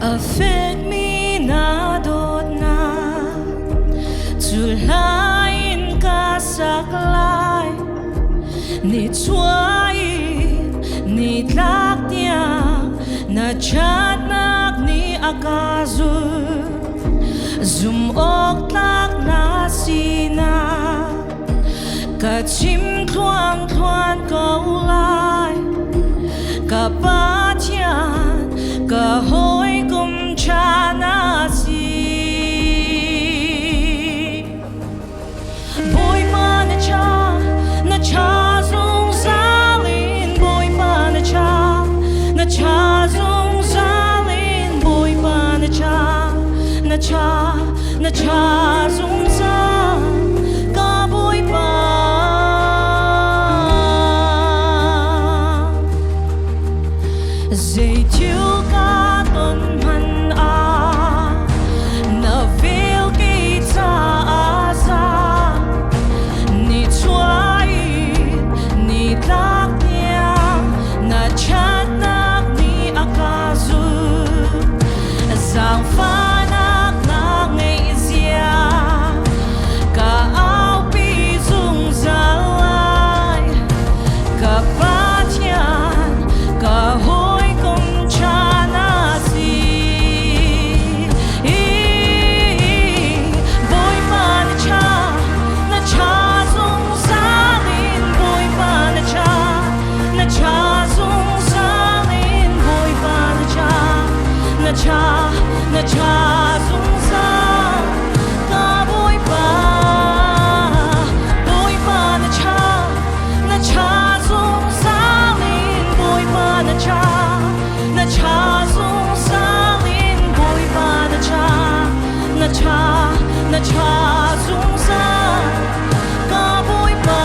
affect me nadot na Zulain ka saklay Ni tsuayin, ni tlaktiak Na tjadnak ni akazul Zumok tlak na sina Kachim tuang tuan kaulay Kapatyan kahoy kumchana si Boy pa na cha zung zalin Boy pa na cha zung zalin Boy pa na cha zung zalin Ka boy pa Dây chiếu ca tuần hẳn Na vil kỳ ta ra Ni chuai, ni lak nia Na chat nak ni akazu Giang pha nak na ngay zia Ka ao pi dung zalai Ka patyan, ka hoi Na cha zung sa ka boy pa na cha zung sa lin boy pa na cha zung sa lin boy pa na cha zung sa ka boy pa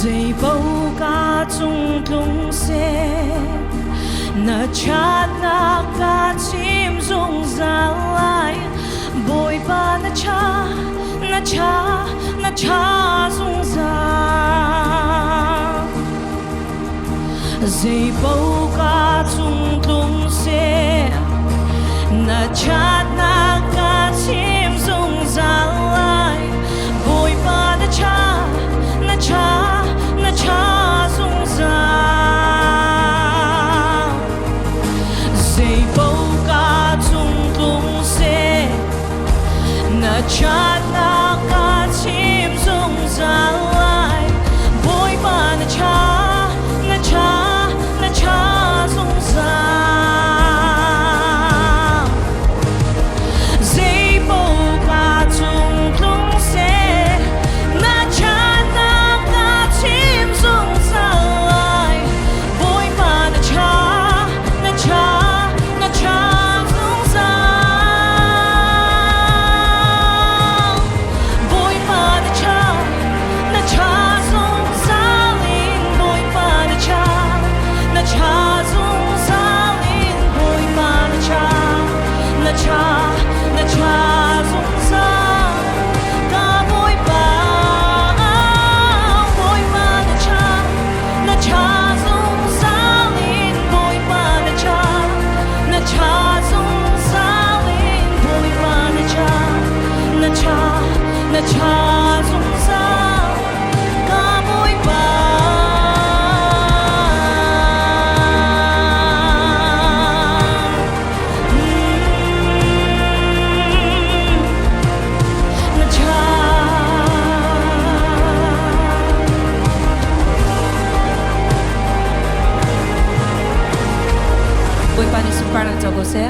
Dây bầu ca chung tlung se Na chat na ca chim rung ra lại Bồi ba na cha rung ra Dây bầu ca chung tlung se Na chat na ca chim rung ra lại Bồi ba na cha zung ra Dây bầu ca chung tlung se Na chat na ca chim rung ra lại Bồi ba na cha zung ra Dây bầu ca chung tlung se Na chat na ca chim rung ra lại Bồi ba na cha zung ra Bồi ba na cha zung ra lin Bồi ba na cha zung ra lin Bồi ba na cha zung ra Ka bồi ba na cha zung ra lin Bồi ba na cha zung ra lin Bồi ba na cha zung ra Ka bồi ba Na cha Boy pa ni sumparang chogo se